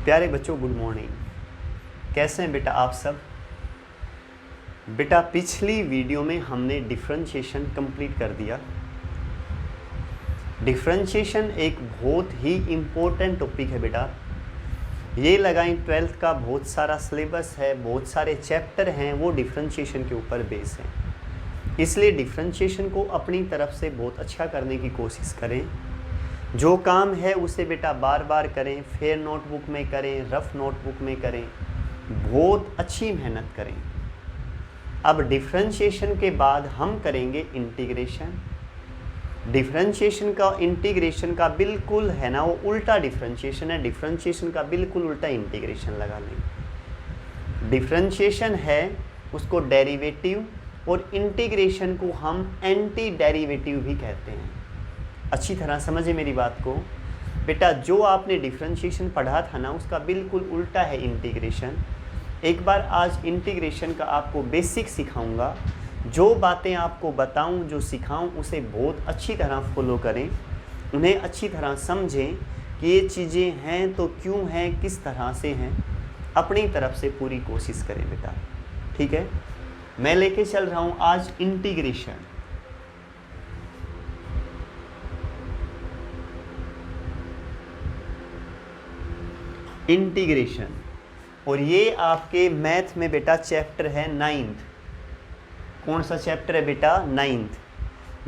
प्यारे बच्चों, good morning. कैसे हैं बेटा आप सब? बेटा पिछली वीडियो में हमने डिफरेंशिएशन कंप्लीट कर दिया। डिफरेंशिएशन एक बहुत ही इम्पोर्टेंट टॉपिक है बेटा। ये लगाएं 12th का बहुत सारा सिलेबस है, बहुत सारे चैप्टर हैं, वो डिफरेंशिएशन के ऊपर बेस हैं। इसलिए डिफरेंशिएशन को अपनी तरफ से बहुत अच्छा करने की कोशिश करें। जो काम है उसे बेटा बार बार करें, फेयर नोटबुक में करें, रफ नोटबुक में करें, बहुत अच्छी मेहनत करें। अब डिफरेंशिएशन के बाद हम करेंगे इंटीग्रेशन। डिफरेंशिएशन का इंटीग्रेशन का बिल्कुल है ना, वो उल्टा डिफरेंशिएशन है। डिफरेंशिएशन का बिल्कुल उल्टा इंटीग्रेशन लगा लें। डिफरेंशिएशन है उसको डेरिवेटिव, और इंटीग्रेशन को हम एंटी डेरिवेटिव भी कहते हैं। अच्छी तरह समझे मेरी बात को बेटा। जो आपने डिफरेंशिएशन पढ़ा था ना, उसका बिल्कुल उल्टा है इंटीग्रेशन। एक बार आज इंटीग्रेशन का आपको बेसिक सिखाऊंगा। जो बातें आपको बताऊं, जो सिखाऊं, उसे बहुत अच्छी तरह फॉलो करें, उन्हें अच्छी तरह समझें कि ये चीज़ें हैं तो क्यों हैं, किस तरह से हैं। अपनी तरफ से पूरी कोशिश करें बेटा, ठीक है। मैं लेके चल रहा हूँ आज इंटीग्रेशन। इंटीग्रेशन, और ये आपके मैथ में बेटा चैप्टर है 9th। कौन सा चैप्टर है बेटा?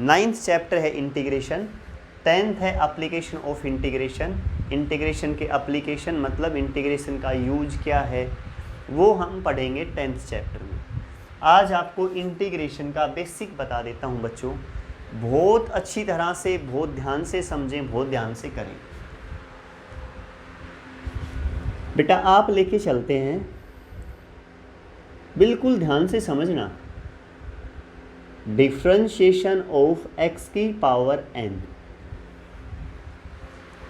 9th चैप्टर है इंटीग्रेशन। 10th है एप्लीकेशन ऑफ इंटीग्रेशन। इंटीग्रेशन के एप्लीकेशन मतलब इंटीग्रेशन का यूज क्या है, वो हम पढ़ेंगे 10th चैप्टर में। आज आपको इंटीग्रेशन का बेसिक बता देता हूँ बच्चों। बहुत अच्छी तरह से, बहुत ध्यान से समझें, बहुत ध्यान से करें बेटा। आप लेके चलते हैं, बिल्कुल ध्यान से समझना। डिफरेंशिएशन ऑफ एक्स की पावर एन।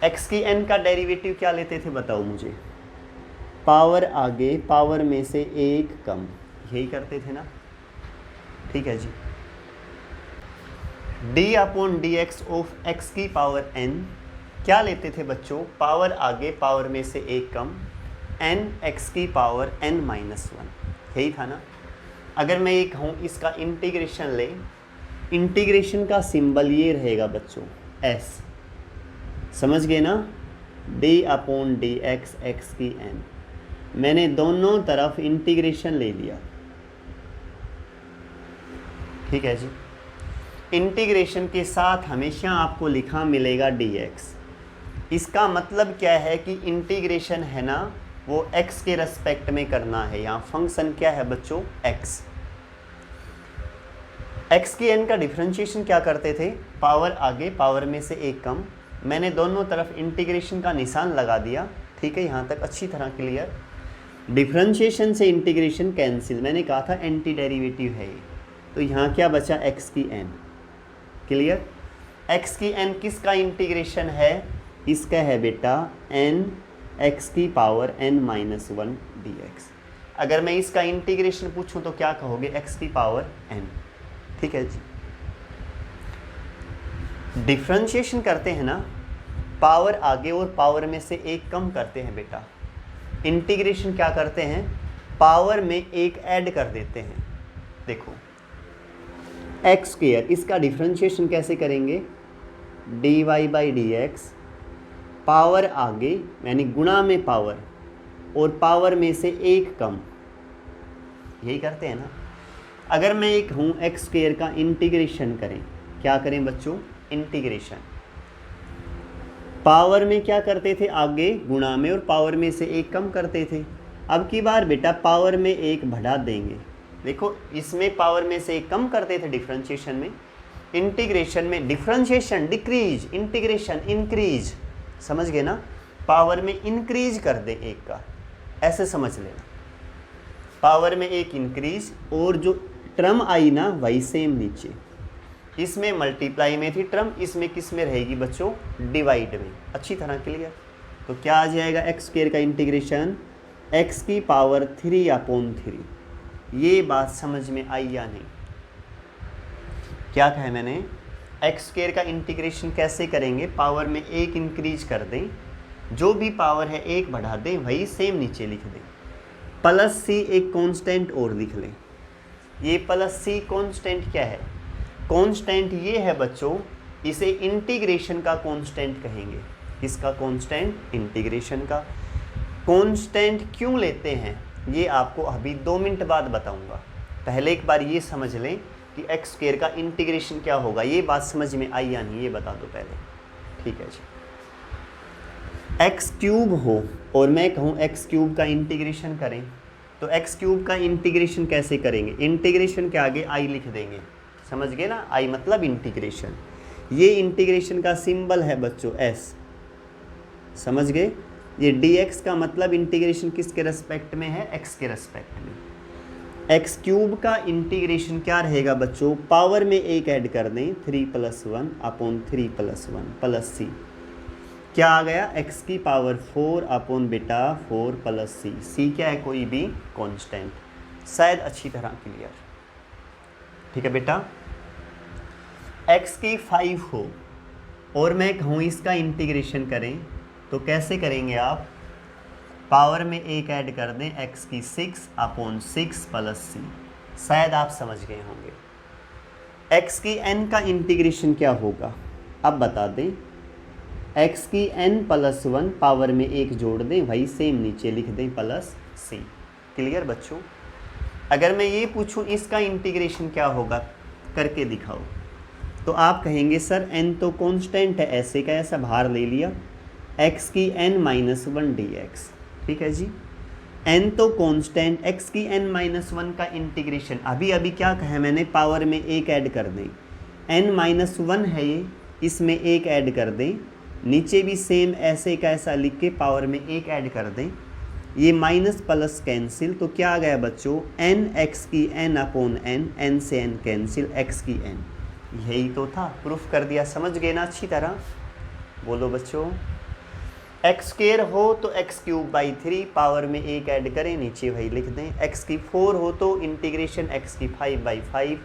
एक्स की एन का डेरिवेटिव क्या लेते थे बताओ मुझे? पावर आगे, पावर में से एक कम, यही करते थे ना, ठीक है जी। D upon d x of x की पावर एन क्या लेते थे बच्चों? पावर आगे, पावर में से एक कम, एन एक्स की पावर एन माइनस 1, यही था ना। अगर मैं ये कहूँ इसका इंटीग्रेशन ले, इंटीग्रेशन का सिंबल ये रहेगा बच्चों, एस। समझ गए ना? D upon d x, x की एन। मैंने दोनों तरफ इंटीग्रेशन ले लिया, ठीक है जी। इंटीग्रेशन के साथ हमेशा आपको लिखा मिलेगा डी एक्स। इसका मतलब क्या है कि इंटीग्रेशन है ना, वो x के रेस्पेक्ट में करना है। यहाँ फंक्शन क्या है बच्चों? x। x की n का डिफरेंशिएशन क्या करते थे? पावर आगे, पावर में से एक कम। मैंने दोनों तरफ इंटीग्रेशन का निशान लगा दिया, ठीक है। यहाँ तक अच्छी तरह क्लियर। डिफरेंशिएशन से इंटीग्रेशन कैंसिल, मैंने कहा था एंटी डेरिवेटिव है ये। तो यहाँ क्या बचा? x की n। क्लियर? x की n किसका इंटीग्रेशन है? इसका है बेटा n x की पावर n माइनस 1 dx। अगर मैं इसका इंटीग्रेशन पूछूं तो क्या कहोगे? x की पावर n, ठीक है जी। डिफरेंशिएशन करते हैं ना, पावर आगे और पावर में से एक कम करते हैं बेटा। इंटीग्रेशन क्या करते हैं? पावर में एक ऐड कर देते हैं। देखो एक्स स्क्वायर, इसका डिफरेंशिएशन कैसे करेंगे? D y by d x, power आगे यानी गुणा में पावर, और पावर में से एक कम, यही करते हैं ना। अगर मैं एक हूँ एक्स स्क्वायर का इंटीग्रेशन करें, क्या करें बच्चों? इंटीग्रेशन। पावर में क्या करते थे? आगे गुणा में, और पावर में से एक कम करते थे। अब की बार बेटा पावर में एक बढ़ा देंगे। देखो इसमें पावर में से एक कम करते थे डिफरेंशिएशन में, इंटीग्रेशन में डिफरेंशिएशन डिक्रीज, इंटीग्रेशन इंक्रीज। समझ गए ना? पावर में इंक्रीज कर दे एक का, ऐसे समझ लेना। पावर में एक इंक्रीज, और जो टर्म आई ना वही सेम नीचे। इसमें मल्टीप्लाई में थी टर्म, इसमें किस में रहेगी बच्चों? डिवाइड में। अच्छी तरह क्लियर? तो क्या आ जाएगा एक्स स्क्वायर का इंटीग्रेशन? एक्स की पावर 3 अपॉन 3। ये बात समझ में आई या नहीं? क्या कहा मैंने? एक्स स्क्वायर का इंटीग्रेशन कैसे करेंगे? पावर में एक इंक्रीज कर दें, जो भी पावर है 1 बढ़ा दें, वही सेम नीचे लिख दें। प्लस सी एक कांस्टेंट और लिख लें। ये प्लस सी कांस्टेंट क्या है? कांस्टेंट ये है बच्चों, इसे इंटीग्रेशन का कांस्टेंट कहेंगे। किसका कांस्टेंट? इंटीग्रेशन का। कांस्टेंट क्यों लेते हैं ये आपको अभी 2 मिनट बाद बताऊंगा। पहले एक बार ये समझ लें कि एक्स स्क्वायर का इंटीग्रेशन क्या होगा। ये बात समझ में आई या नहीं, ये बता दो पहले। ठीक है जी। एक्स क्यूब हो और मैं कहूँ एक्स क्यूब का इंटीग्रेशन करें, तो एक्स क्यूब का इंटीग्रेशन कैसे करेंगे? इंटीग्रेशन के आगे आई लिख देंगे, समझ गए ना? आई मतलब इंटीग्रेशन। ये इंटीग्रेशन का सिंबल है बच्चों एस, समझ गए? ये dx का मतलब इंटीग्रेशन किसके रेस्पेक्ट में है? x के रेस्पेक्ट में। एक्स क्यूब का इंटीग्रेशन क्या रहेगा बच्चों? पावर में 1 ऐड कर दें, 3 + 1 अपॉन 3 + 1 प्लस सी। क्या आ गया? x की पावर 4 अपॉन बेटा 4 प्लस सी। सी क्या है? कोई भी कांस्टेंट। शायद अच्छी तरह क्लियर। ठीक है बेटा। x की 5 हो और मैं कहूँ इसका इंटीग्रेशन करें, तो कैसे करेंगे आप? पावर में 1 ऐड कर दें, x की 6 अपॉन 6 प्लस सी। शायद आप समझ गए होंगे। x की n का इंटीग्रेशन क्या होगा अब बता दें। x की n + 1 पावर में 1 जोड़ दें, वही सेम नीचे लिख दें प्लस सी। क्लियर बच्चों? अगर मैं ये पूछूं इसका इंटीग्रेशन क्या होगा, करके दिखाओ, तो आप कहेंगे सर n तो कांस्टेंट है, ऐसे का ऐसा बाहर ले लिया, x की n - 1 dx। ठीक है जी। n तो कांस्टेंट, x की n - 1 का इंटीग्रेशन अभी क्या कहा मैंने? पावर में 1 ऐड कर दें। n - 1 है ये, इसमें 1 ऐड कर दें, नीचे भी सेम ऐसे का ऐसा लिख के पावर में 1 ऐड कर दें। ये माइनस प्लस कैंसिल, तो क्या आ गया बच्चों? n x की n अपॉन n, n से n कैंसिल, x की n। यही तो था, प्रूफ कर दिया। समझ गए ना अच्छी तरह? बोलो बच्चों। एक्स स्क्वायर हो तो x³/3 पावर में 1 ऐड करें, नीचे वही लिख दें। x की 4 हो तो इंटीग्रेशन x की 5/5,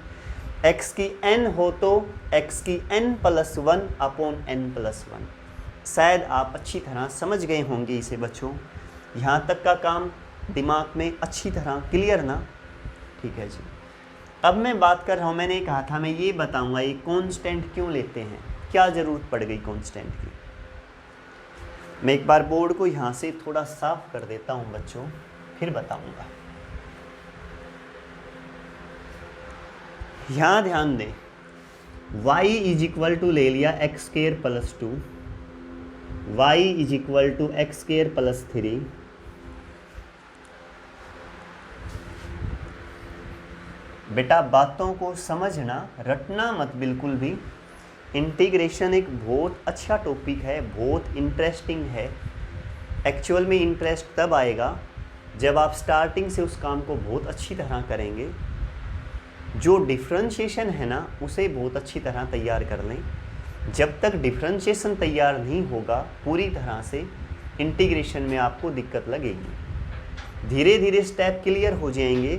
x की n हो तो x की n + 1 अपॉन n + 1। शायद आप अच्छी तरह समझ गए होंगे इसे बच्चों। यहाँ तक का काम दिमाग में अच्छी तरह क्लियर ना? ठीक है जी। अब मैं बात कर रहा हूँ, मैंने कहा था मैं ये बताऊँगा ये कांस्टेंट क्यों लेते हैं, क्या ज़रूरत पड़ गई कांस्टेंट की। मैं एक बार बोर्ड को यहाँ से थोड़ा साफ कर देता हूँ बच्चों, फिर बताऊँगा। यहाँ ध्यान दें, y = ले लिया x² + 2, y = x² + 3, बेटा बातों को समझना, रटना मत बिल्कुल भी। इंटीग्रेशन एक बहुत अच्छा टॉपिक है, बहुत इंटरेस्टिंग है। एक्चुअल में इंटरेस्ट तब आएगा जब आप स्टार्टिंग से उस काम को बहुत अच्छी तरह करेंगे। जो डिफरेंशिएशन है ना, उसे बहुत अच्छी तरह तैयार कर लें। जब तक डिफरेंशिएशन तैयार नहीं होगा पूरी तरह से, इंटीग्रेशन में आपको दिक्कत लगेगी। धीरे धीरे स्टेप क्लियर हो जाएंगे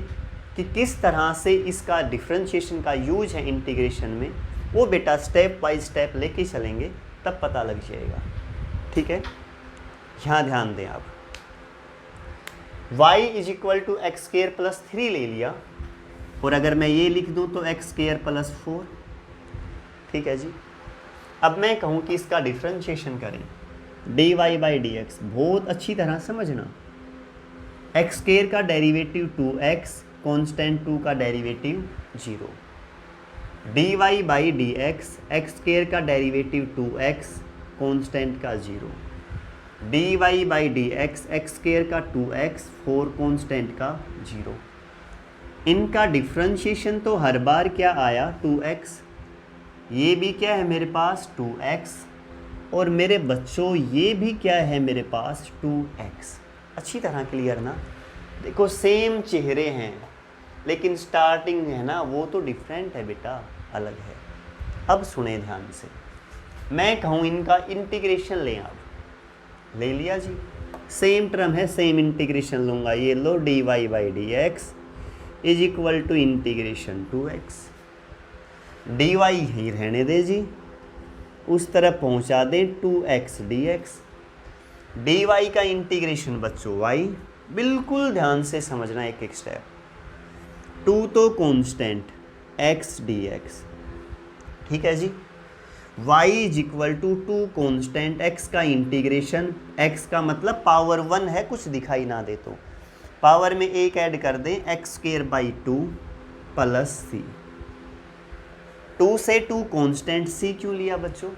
कि किस तरह से इसका डिफरेंशिएशन का यूज है इंटीग्रेशन में, वो बेटा स्टेप बाय स्टेप लेके चलेंगे, तब पता लग जाएगा। ठीक है, यहाँ ध्यान दें आप। y = x² + 3 ले लिया, और अगर मैं ये लिख दूँ तो x² + 4। ठीक है जी। अब मैं कहूँ कि इसका डिफरेंशिएशन करें, dy/dx, बहुत अच्छी तरह समझना। x² का डेरिवेटिव 2x, कांस्टेंट 2 का डेरिवेटिव 0। dy/dx, x² का डेरिवेटिव 2x, कांस्टेंट का 0। dy/dx, x² का 2x, 4 कांस्टेंट का 0। इनका डिफरेंशिएशन तो हर बार क्या आया? 2x। ये भी क्या है मेरे पास? 2x। और मेरे बच्चों ये भी क्या है मेरे पास? 2x। अच्छी तरह क्लियर ना? देखो सेम चेहरे हैं, लेकिन स्टार्टिंग है ना वो तो डिफरेंट है बेटा, अलग है। अब सुने ध्यान से, मैं कहूँ इनका इंटीग्रेशन लें आप। ले लिया जी, सेम टर्म है, सेम इंटीग्रेशन लूँगा। ये लो dy/dx = इंटीग्रेशन 2x। dy ही रहने दे जी, उस तरफ पहुँचा दें 2x dx। डी वाई का इंटीग्रेशन बच्चों वाई, बिल्कुल ध्यान से समझना एक एक स्टेप। 2 तो कांस्टेंट x dx, ठीक है जी। y is equal to 2 constant x का इंटीग्रेशन, x का मतलब पावर 1 है, कुछ दिखाई ना दे तो पावर में एक ऐड कर दें, x² 2 प्लस c। 2 से 2 कांस्टेंट, c क्यों लिया बच्चों?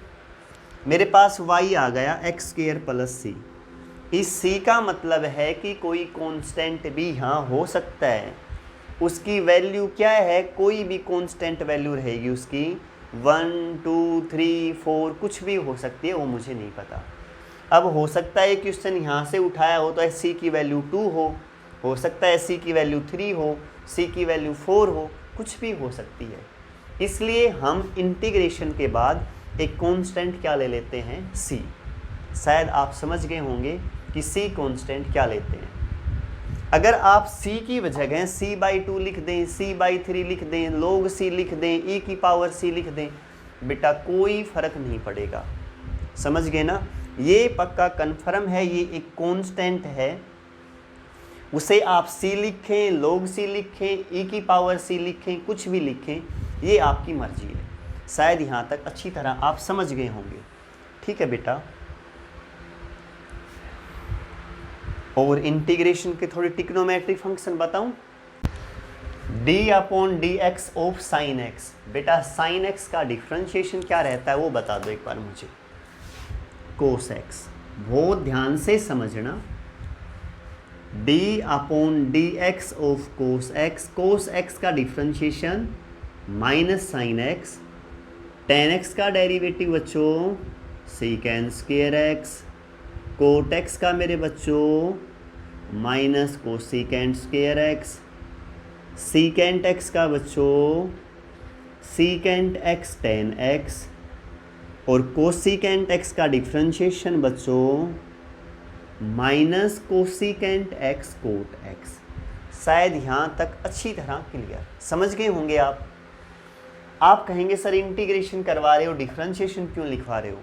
मेरे पास y आ गया x² प्लस c। इस c का मतलब है कि कोई कांस्टेंट भी यहाँ हो सकता है। उसकी वैल्यू क्या है? कोई भी कांस्टेंट वैल्यू रहेगी उसकी, 1 2 3 4 कुछ भी हो सकती है, वो मुझे नहीं पता। अब हो सकता है क्वेश्चन यहाँ से उठाया हो तो c की वैल्यू 2 हो सकता है c की वैल्यू 3 हो, c की वैल्यू 4 हो, कुछ भी हो सकती है। इसलिए हम इंटीग्रेशन के बाद एक कांस्टेंट क्या ले लेते हैं? c। शायद आप समझ गए होंगे कि c कांस्टेंट क्या लेते हैं। अगर आप c की जगह c/2 लिख दें, c/3 लिख दें, log c लिख दें, e की पावर c लिख दें, बेटा कोई फर्क नहीं पड़ेगा। समझ गए ना? ये पक्का कन्फर्म है, ये एक कांस्टेंट है, उसे आप c लिखें, log c लिखें, e की पावर c लिखें, कुछ भी लिखें, ये आपकी मर्जी है। शायद यहाँ तक अच्छी तरह आप समझ गए होंगे, ठीक है बेटा। और इंटीग्रेशन के थोड़ी ट्रिग्नोमेट्रिक फंक्शन बताऊं। d/dx ऑफ साइन x, बेटा साइन x का डिफरेंशिएशन क्या रहता है वो बता दो एक बार मुझे। कोस x, बहुत ध्यान से समझना। d/dx ऑफ कोस x का differentiation minus sine x, tan x का डेरिवेटिव बच्चों secant square x, cot x का मेरे बच्चों minus cosecant square x, secant x का बच्चों सीकेंट x टेन x, और कोसिकेंट x का डिफरेंशिएशन बच्चों minus cosecant x cot x। शायद यहाँ तक अच्छी तरह क्लियर समझ गए होंगे आप। आप कहेंगे सर इंटीग्रेशन करवा रहे हो, डिफरेंशिएशन क्यों लिखवा रहे हो?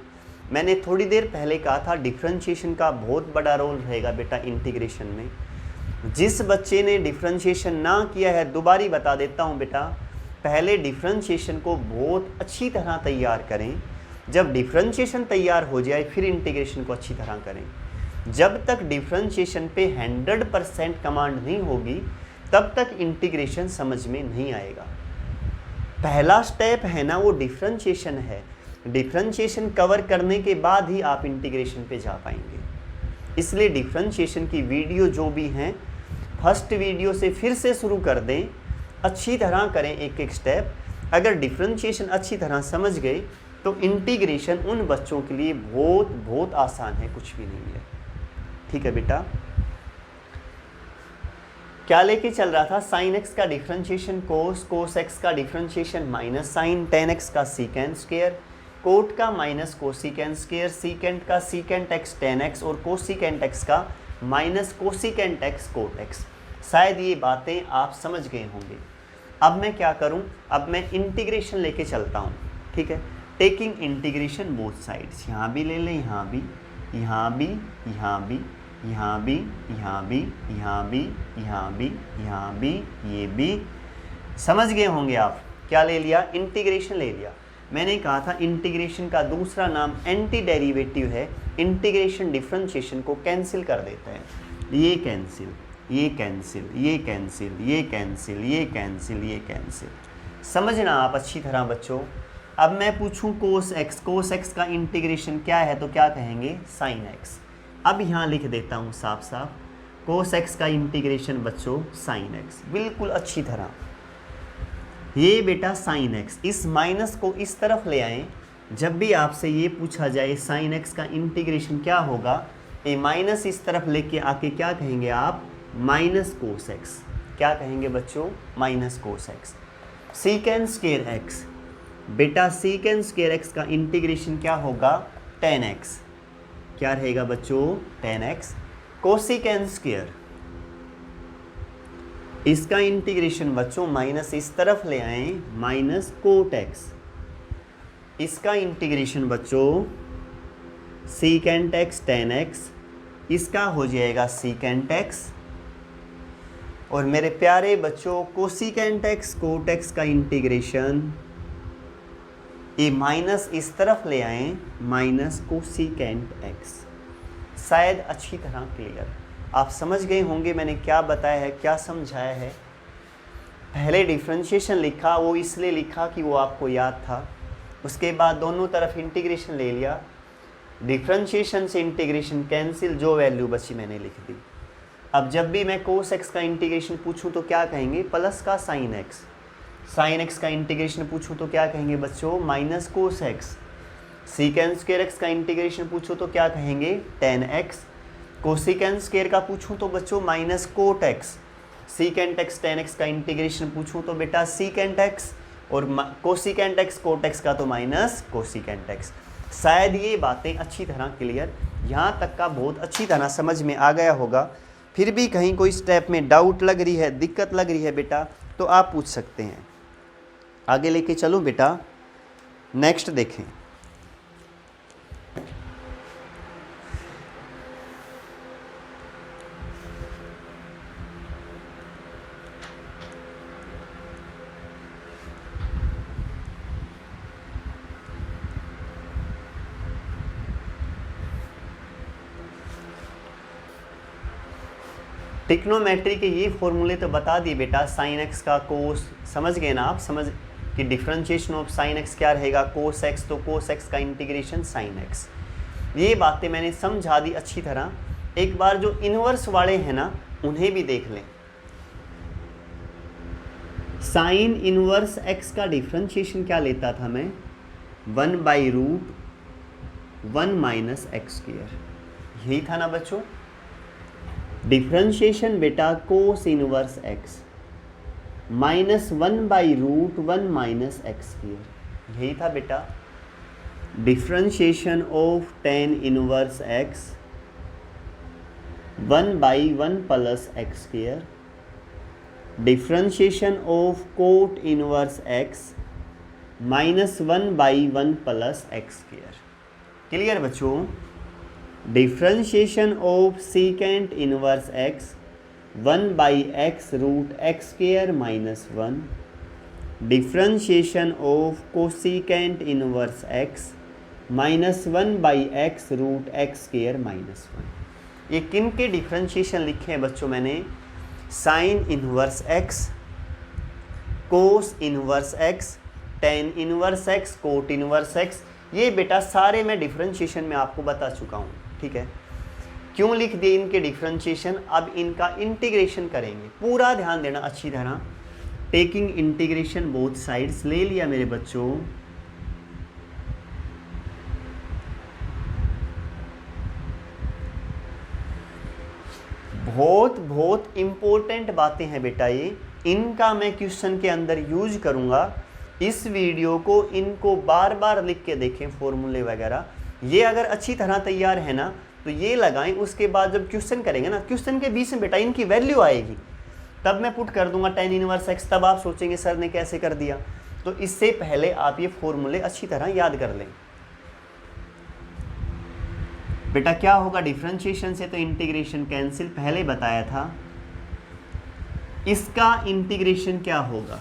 मैंने थोड़ी देर पहले कहा था डिफरेंशिएशन का बहुत बड़ा रोल रहेगा बेटा इंटीग्रेशन में। जिस बच्चे ने डिफरेंशिएशन ना किया है, दोबारा बता देता हूँ बेटा, पहले डिफरेंशिएशन को बहुत अच्छी तरह तैयार करें। जब डिफरेंशिएशन तैयार हो जाए फिर इंटीग्रेशन को अच्छी तरह करें। जब तक डिफरेंशिएशन पे 100% कमांड नहीं होगी तब तक इंटीग्रेशन समझ में नहीं आएगा। पहला स्टेप है ना वो डिफरेंशिएशन है। डिफरेंशिएशन कवर करने के बाद ही आप इंटीग्रेशन पे जा पाएंगे। इसलिए डिफरेंशिएशन की वीडियो जो भी हैं, फर्स्ट वीडियो से फिर से शुरू कर दें, अच्छी तरह करें एक एक स्टेप। अगर डिफरेंशिएशन अच्छी तरह समझ गए तो इंटीग्रेशन उन बच्चों के लिए बहुत बहुत आसान है, कुछ भी नहीं है। ठीक है बेटा। क्या लेके चल रहा था? साइन एक्स का डिफरेंशिएशन कोस, कोस एक्स का differentiation minus sine, tan x का सीकेंट स्क्वायर, कोट का माइनस कोसिकेंट स्क्वायर, सीकेंट का सीकेंट एक्स टेन एक्स, और कोसिकेंट एक्स का minus cosecant x cot x. शायद ये बातें आप समझ गए होंगे। अब मैं क्या करूं? अब मैं इंटीग्रेशन लेके चलता हूं। ठीक है, टेकिंग इंटीग्रेशन बोथ साइड्स, यहाँ भी ले लें, यहाँ भी, यहाँ भी, यहाँ भी, यहाँ भी, यहाँ भी, यहाँ भी, यहाँ भी, यहाँ भी, ये भी। समझ गए होंगे आप। क्या ले लिया? इंटीग्रेशन ले लिया। मैंने कहा था इंटीग्रेशन का दूसरा नाम एंटी डेरिवेटिव है। इंटीग्रेशन डिफरेंशिएशन को कैंसिल कर देता है। ये कैंसिल, ये कैंसिल, ये कैंसिल, ये कैंसिल, ये कैंसिल, ये कैंसिल। समझना आप अच्छी तरह बच्चों। अब मैं पूछूं कोस एक्स, कोस एक्स का इंटीग्रेशन क्या है तो क्या कहेंगे? Sine x. अब यहाँ लिख देता हूँ साफ साफ, कोस एक्स का इंटीग्रेशन बच्चों साइन एक्स, बिल्कुल अच्छी तरह। ये बेटा साइन एक्स, इस माइनस को इस तरफ ले आएँ। जब भी आपसे ये पूछा जाए साइन एक्स का इंटीग्रेशन क्या होगा, ये माइनस इस तरफ लेके आके क्या कहेंगे आप? Minus cos x. क्या कहेंगे बच्चों? Minus cos x. Secant square x, बेटा सीकेंट स्क्वायर एक्स का इंटीग्रेशन क्या होगा? Ten x. क्या रहेगा बच्चों? Ten x. कोसिकेंट स्क्वायर, इसका इंटीग्रेशन बच्चों माइनस इस तरफ ले आए, माइनस कोट एक्स। इसका इंटीग्रेशन बच्चों सीकेंट एक्स टेन एक्स, इसका हो जाएगा सीकेंट एक्स, और मेरे प्यारे बच्चों कोसिकेंट एक्स कोट एक्स का इंटीग्रेशन ये माइनस इस तरफ ले आए, माइनस कोसिकेंट एक्स। शायद अच्छी तरह क्लियर आप समझ गए होंगे मैंने क्या बताया है, क्या समझाया है। पहले डिफरेंशिएशन लिखा, वो इसलिए लिखा कि वो आपको याद था। उसके बाद दोनों तरफ इंटीग्रेशन ले लिया, डिफरेंशिएशन से इंटीग्रेशन कैंसिल, जो वैल्यू बची मैंने लिख दी। अब जब भी मैं कोस एक्स का इंटीग्रेशन पूछूं तो क्या कहेंगे, प्लस का साइन एक्स। साइन एक्स का इंटीग्रेशन पूछूं तो क्या कहेंगे बच्चों, minus cos x. Secant square x का इंटीग्रेशन पूछूं तो क्या कहेंगे, टेन एक्स। कोसिकेंट स्क्वायर का पूछूं तो बच्चों minus cot x. Secant x tan x का इंटीग्रेशन पूछूं तो बेटा सीकेंट एक्स, और कोसिकेंट एक्स कोट एक्स का तो माइनस कोसिकेंट एक्स। शायद ये बातें अच्छी तरह क्लियर, यहाँ तक का बहुत अच्छी तरह समझ में आ गया होगा। फिर भी कहीं कोई स्टेप में डाउट लग रही है, दिक्कत लग रही है बेटा, तो आप पूछ सकते हैं। आगे लेके चलो बेटा, नेक्स्ट देखें। ट्रिग्नोमेट्री के ये फॉर्मूले तो बता दिए बेटा, साइन एक्स का कोस समझ गए ना आप, समझ कि डिफरेंशिएशन ऑफ साइन एक्स क्या रहेगा, कोस एक्स, तो कोस एक्स का इंटीग्रेशन साइन एक्स। ये बातें मैंने समझा दी अच्छी तरह। एक बार जो इनवर्स वाले हैं ना उन्हें भी देख लें। साइन इनवर्स एक्स का डिफरेंशिएशन क्या लेता था मैं, 1/√1 माइनस एक्स स्क्वायर, यही था ना बच्चों। डिफरेंशिएशन बेटा cos inverse x minus 1/√1 minus x square, यही था बेटा। Differentiation of tan inverse x 1/1 plus x square. Differentiation of cot inverse x minus 1/1 plus x square. Clear बच्चों। Differentiation of secant inverse x 1/x√x square minus 1। Differentiation of cosecant inverse x minus 1/x√x square minus 1। ये किन के differentiation लिखे हैं बच्चों मैंने, sine inverse x, cos inverse x, ten inverse x, coat inverse x. ये बेटा सारे मैं डिफरेंशिएशन में आपको बता चुका हूँ, ठीक है। क्यों लिख दिए इनके डिफरेंशिएशन, अब इनका इंटीग्रेशन करेंगे। पूरा ध्यान देना अच्छी तरह। टेकिंग इंटीग्रेशन बोथ साइड्स ले लिया मेरे बच्चों। बहुत बहुत इंपॉर्टेंट बातें हैं बेटा ये, इनका मैं क्वेश्चन के अंदर यूज करूंगा। इस वीडियो को इनको बार बार लिख के देखें, फॉर्मूले वगैरह। ये अगर अच्छी तरह तैयार है ना तो ये लगाएं। उसके बाद जब क्वेश्चन करेंगे ना, क्वेश्चन के बीच में बेटा इनकी वैल्यू आएगी, तब मैं पुट कर दूंगा टेन इनवर्स एक्स। तब आप सोचेंगे सर ने कैसे कर दिया। तो इससे पहले आप ये फॉर्मूले अच्छी तरह याद कर लें। बेटा क्या होगा डिफरेंशिएशन से, तो इंटीग्रेशन कैंसिल, पहले बताया था। इसका इंटीग्रेशन क्या होगा,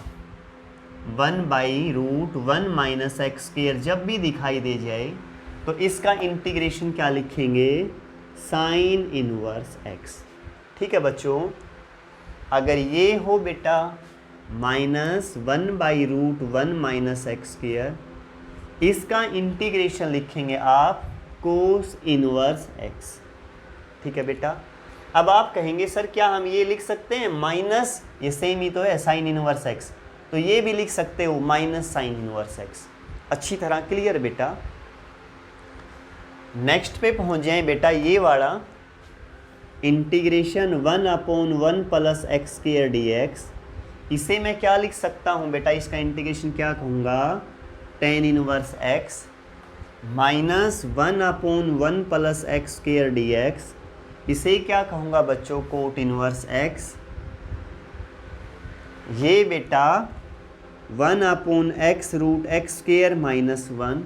1/√1 माइनस एक्स स्क्वायर जब भी दिखाई दे जाए तो इसका इंटीग्रेशन क्या लिखेंगे, साइन इनवर्स एक्स। ठीक है बच्चों। अगर ये हो बेटा माइनस 1/√1 माइनस एक्स स्क्वायर, इसका इंटीग्रेशन लिखेंगे आप कोस इनवर्स एक्स। ठीक है बेटा। अब आप कहेंगे सर क्या हम ये लिख सकते हैं माइनस, ये सेम ही तो है साइन इनवर्स एक्स, तो ये भी लिख सकते हो माइनस साइन इनवर्स एक्स। अच्छी तरह क्लियर बेटा। नेक्स्ट पे पहुंच जाए बेटा, ये वाला integration 1/1 plus x square dx। इसे मैं क्या लिख सकता हूं बेटा, इसका इंटीग्रेशन क्या कहूँगा, ten inverse x minus 1/1 plus x square dx। इसे क्या कहूँगा बच्चों, कोट इनवर्स एक्स। ये बेटा 1/x√x स्क्वायर माइनस 1,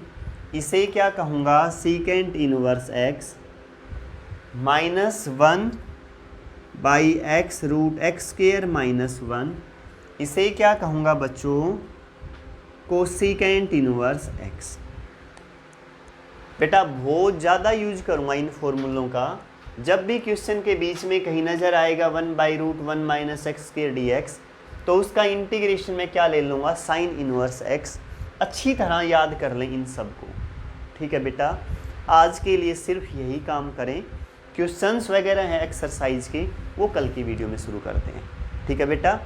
इसे क्या कहूँगा, secant inverse x. -1 by x root x square -1, इसे क्या कहूँगा बच्चों, कोसिकेंट इनवर्स एक्स। बेटा बहुत ज़्यादा यूज करूँगा इन फॉर्मूलों का। जब भी क्वेश्चन के बीच में कहीं नज़र आएगा 1/√1 minus x square D x, तो उसका इंटीग्रेशन में क्या ले लूँगा, साइन इनवर्स एक्स। अच्छी तरह याद कर लें इन सब को। ठीक है बेटा, आज के लिए सिर्फ यही काम करें। क्वेश्चंस वगैरह हैं एक्सरसाइज के, वो कल की वीडियो में शुरू करते हैं। ठीक है बेटा।